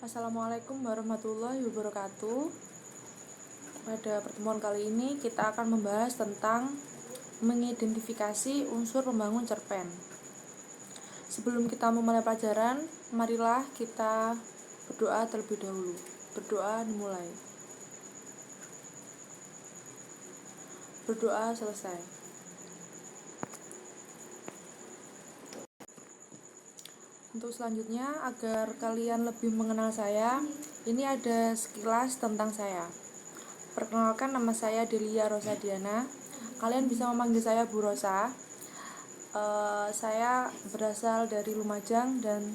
Assalamualaikum warahmatullahi wabarakatuh. Pada pertemuan kali ini kita akan membahas tentang mengidentifikasi unsur pembangun cerpen. Sebelum kita memulai pelajaran, marilah kita berdoa terlebih dahulu. Berdoa dimulai. Berdoa selesai. Untuk selanjutnya, agar kalian lebih mengenal saya, ini ada sekilas tentang saya. Perkenalkan, nama saya Delia Rosadiana. Kalian bisa memanggil saya Bu Rosa. Saya berasal dari Lumajang dan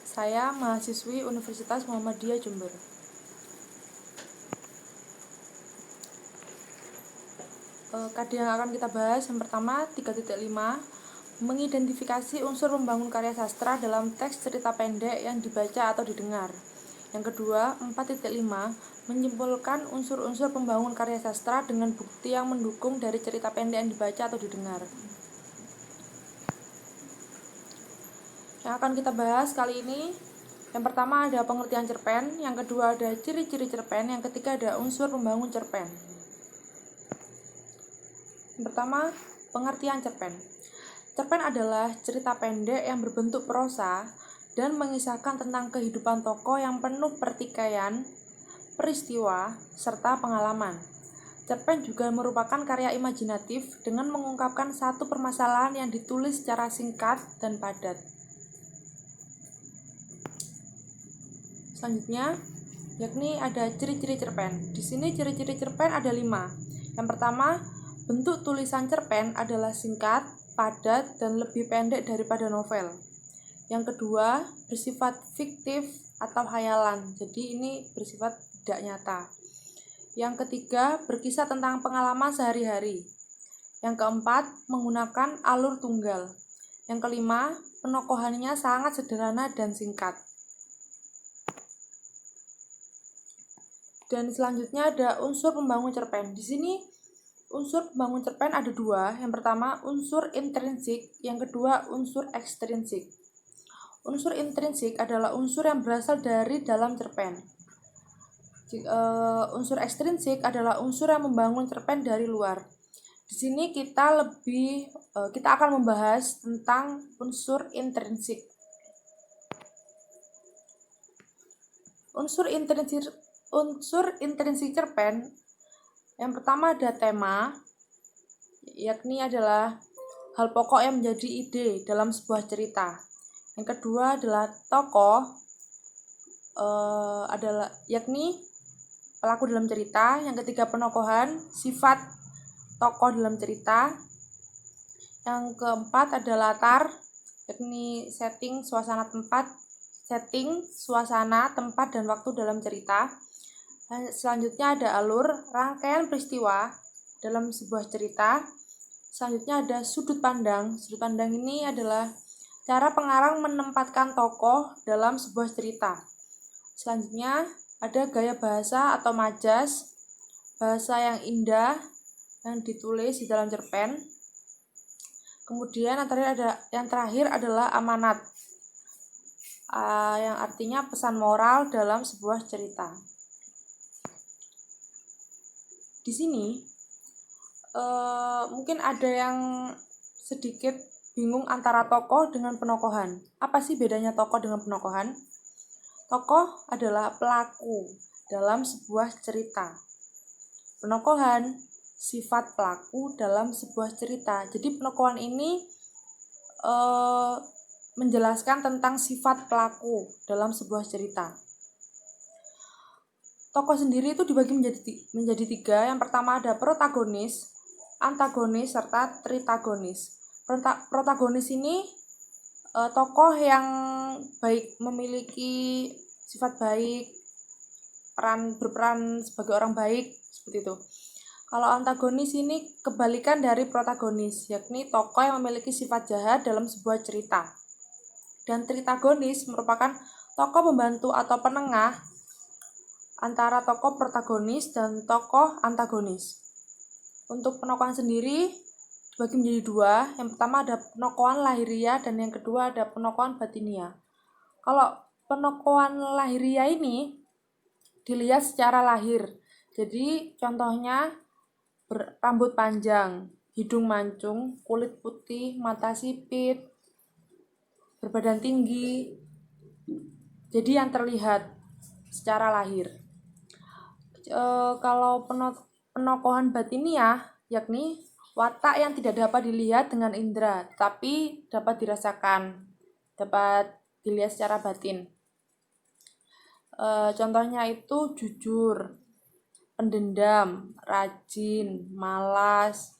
saya mahasiswi Universitas Muhammadiyah Jember. KD yang akan kita bahas yang pertama 3.5, mengidentifikasi unsur pembangun karya sastra dalam teks cerita pendek yang dibaca atau didengar. Yang kedua 4.5, menyimpulkan unsur-unsur pembangun karya sastra dengan bukti yang mendukung dari cerita pendek yang dibaca atau didengar. Yang akan kita bahas kali ini, yang pertama ada pengertian cerpen, yang kedua ada ciri-ciri cerpen, yang ketiga ada unsur pembangun cerpen. Yang pertama, pengertian cerpen. Cerpen adalah cerita pendek yang berbentuk prosa dan mengisahkan tentang kehidupan tokoh yang penuh pertikaian, peristiwa, serta pengalaman. Cerpen juga merupakan karya imajinatif dengan mengungkapkan satu permasalahan yang ditulis secara singkat dan padat. Selanjutnya, yakni ada ciri-ciri cerpen. Di sini ciri-ciri cerpen ada 5. Yang pertama, bentuk tulisan cerpen adalah singkat, padat, dan lebih pendek daripada novel. Yang kedua, bersifat fiktif atau hayalan. Jadi ini bersifat tidak nyata. Yang ketiga, berkisah tentang pengalaman sehari-hari. Yang keempat, menggunakan alur tunggal. Yang kelima, penokohannya sangat sederhana dan singkat. Dan selanjutnya ada unsur pembangun cerpen. Di sini unsur pembangun cerpen ada 2. Yang pertama unsur intrinsik, yang kedua unsur ekstrinsik. Unsur intrinsik adalah unsur yang berasal dari dalam cerpen. Unsur ekstrinsik adalah unsur yang membangun cerpen dari luar. Di sini kita akan membahas tentang unsur intrinsik. Unsur intrinsik cerpen, yang pertama ada tema, yakni adalah hal pokok yang menjadi ide dalam sebuah cerita. Yang kedua adalah tokoh, yakni pelaku dalam cerita. Yang ketiga penokohan, sifat tokoh dalam cerita. Yang keempat ada latar, yakni setting, suasana, tempat, dan waktu dalam cerita. Selanjutnya ada alur, rangkaian peristiwa dalam sebuah cerita. Selanjutnya ada sudut pandang. Sudut pandang ini adalah cara pengarang menempatkan tokoh dalam sebuah cerita. Selanjutnya ada gaya bahasa atau majas, bahasa yang indah yang ditulis di dalam cerpen. Kemudian yang terakhir adalah amanat, yang artinya pesan moral dalam sebuah cerita. Di sini mungkin ada yang sedikit bingung antara tokoh dengan penokohan. Apa sih bedanya tokoh dengan penokohan? Tokoh adalah pelaku dalam sebuah cerita. Penokohan sifat pelaku dalam sebuah cerita. Jadi penokohan ini menjelaskan tentang sifat pelaku dalam sebuah cerita. Tokoh sendiri itu dibagi menjadi 3. Yang pertama ada protagonis, antagonis, serta tritagonis. Protagonis ini tokoh yang baik, memiliki sifat baik, berperan sebagai orang baik, seperti itu. Kalau antagonis ini kebalikan dari protagonis, yakni tokoh yang memiliki sifat jahat dalam sebuah cerita. Dan tritagonis merupakan tokoh pembantu atau penengah antara tokoh protagonis dan tokoh antagonis. Untuk penokohan sendiri dibagi menjadi 2. Yang pertama ada penokohan lahiriah dan yang kedua ada penokohan batiniah. Kalau penokohan lahiriah ini dilihat secara lahir. Jadi contohnya rambut panjang, hidung mancung, kulit putih, mata sipit, berbadan tinggi. Jadi yang terlihat secara lahir. Kalau penokohan batiniah yakni watak yang tidak dapat dilihat dengan indera, tapi dapat dirasakan, dapat dilihat secara batin. Contohnya itu jujur, pendendam, rajin, malas,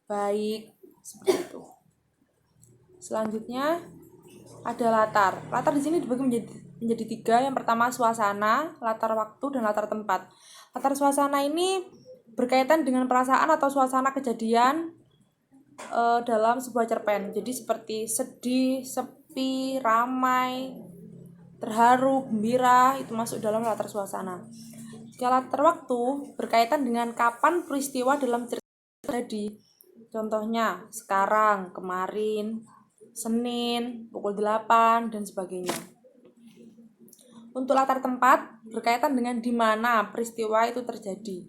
baik, seperti itu. Selanjutnya ada latar. Latar di sini dibagi menjadi 3. Yang pertama suasana, latar waktu, dan latar tempat. Latar suasana ini berkaitan dengan perasaan atau suasana kejadian dalam sebuah cerpen. Jadi seperti sedih, sepi, ramai, terharu, gembira, itu masuk dalam latar suasana. Jika latar waktu berkaitan dengan kapan peristiwa dalam cerita terjadi. Contohnya sekarang, kemarin, Senin, pukul 8, dan sebagainya. Untuk latar tempat berkaitan dengan di mana peristiwa itu terjadi.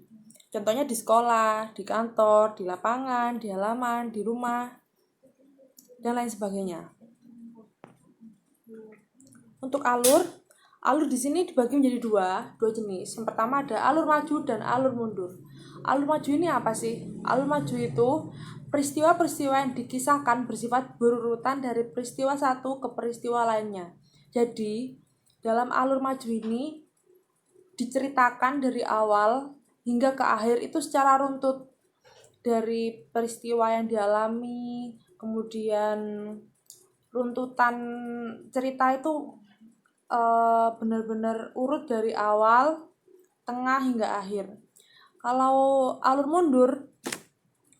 Contohnya di sekolah, di kantor, di lapangan, di halaman, di rumah, dan lain sebagainya. Untuk alur di sini dibagi menjadi dua jenis. Yang pertama ada alur maju dan alur mundur. Alur maju ini apa sih? Alur maju itu peristiwa-peristiwa yang dikisahkan bersifat berurutan dari peristiwa satu ke peristiwa lainnya. Jadi, dalam alur maju ini diceritakan dari awal hingga ke akhir itu secara runtut. Dari peristiwa yang dialami, kemudian runtutan cerita itu benar-benar urut dari awal, tengah hingga akhir. Kalau alur mundur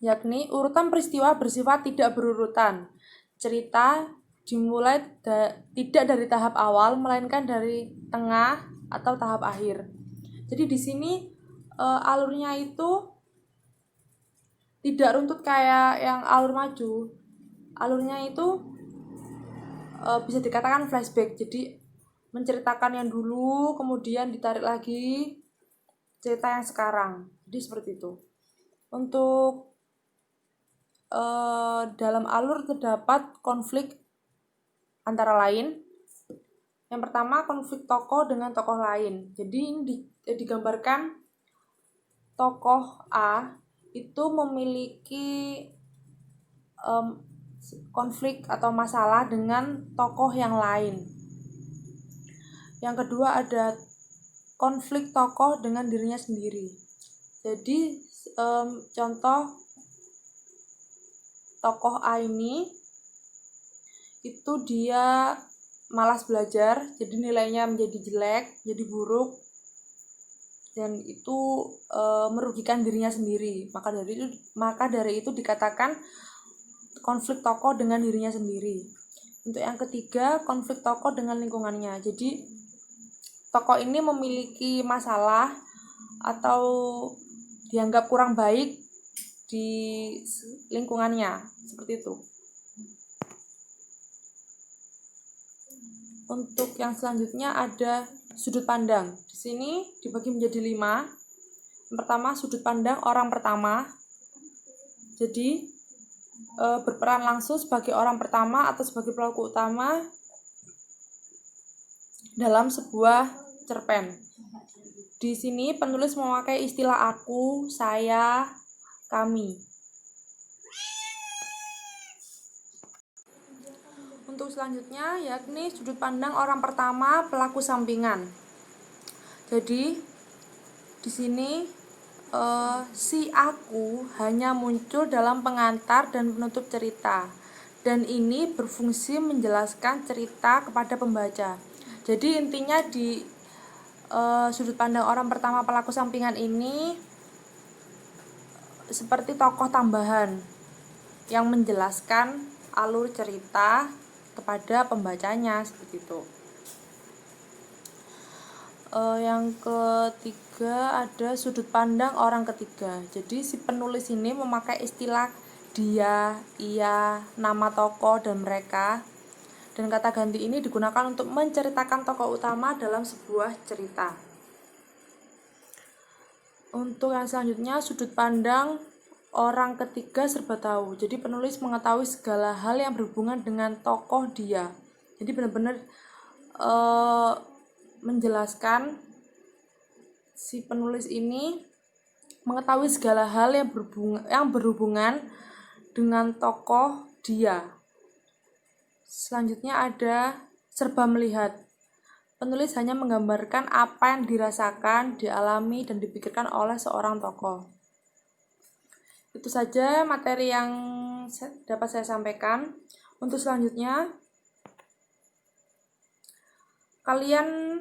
yakni urutan peristiwa bersifat tidak berurutan. Cerita dimulai tidak dari tahap awal melainkan dari tengah atau tahap akhir. Jadi di sini alurnya itu tidak runtut kayak yang alur maju. Alurnya itu bisa dikatakan flashback. Jadi menceritakan yang dulu, kemudian ditarik lagi cerita yang sekarang. Jadi seperti itu. Untuk dalam alur terdapat konflik antara lain. Yang pertama konflik tokoh dengan tokoh lain. Jadi ini digambarkan tokoh A itu memiliki konflik atau masalah dengan tokoh yang lain. Yang kedua ada konflik tokoh dengan dirinya sendiri. Jadi contoh tokoh A ini itu dia malas belajar, jadi nilainya menjadi jelek, jadi buruk, dan itu merugikan dirinya sendiri. Maka dari itu dikatakan konflik tokoh dengan dirinya sendiri. Untuk yang ketiga konflik tokoh dengan lingkungannya. Jadi tokoh ini memiliki masalah atau dianggap kurang baik di lingkungannya, seperti itu. Untuk yang selanjutnya ada sudut pandang. Di sini dibagi menjadi 5. Yang pertama sudut pandang orang pertama. Jadi berperan langsung sebagai orang pertama atau sebagai pelaku utama dalam sebuah cerpen. Di sini penulis memakai istilah aku, saya, kami. Untuk selanjutnya yakni sudut pandang orang pertama pelaku sampingan. Jadi di sini si aku hanya muncul dalam pengantar dan penutup cerita, dan ini berfungsi menjelaskan cerita kepada pembaca. Jadi intinya di sudut pandang orang pertama pelaku sampingan ini seperti tokoh tambahan yang menjelaskan alur cerita kepada pembacanya, seperti itu. Yang ketiga ada sudut pandang orang ketiga. Jadi si penulis ini memakai istilah dia, ia, nama tokoh, dan mereka Dan kata ganti ini digunakan untuk menceritakan tokoh utama dalam sebuah cerita. Untuk yang selanjutnya, sudut pandang orang ketiga serba tahu. Jadi penulis mengetahui segala hal yang berhubungan dengan tokoh dia. Jadi benar-benar menjelaskan si penulis ini mengetahui segala hal yang berhubungan dengan tokoh dia. Selanjutnya ada serba melihat. Penulis hanya menggambarkan apa yang dirasakan, dialami, dan dipikirkan oleh seorang tokoh. Itu saja materi yang dapat saya sampaikan. Untuk selanjutnya, kalian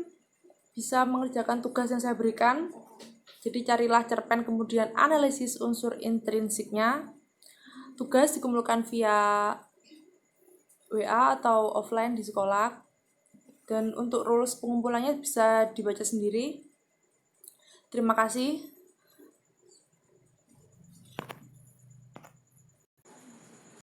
bisa mengerjakan tugas yang saya berikan. Jadi carilah cerpen kemudian analisis unsur intrinsiknya. Tugas dikumpulkan via WA atau offline di sekolah. Dan untuk rules pengumpulannya bisa dibaca sendiri. Terima kasih.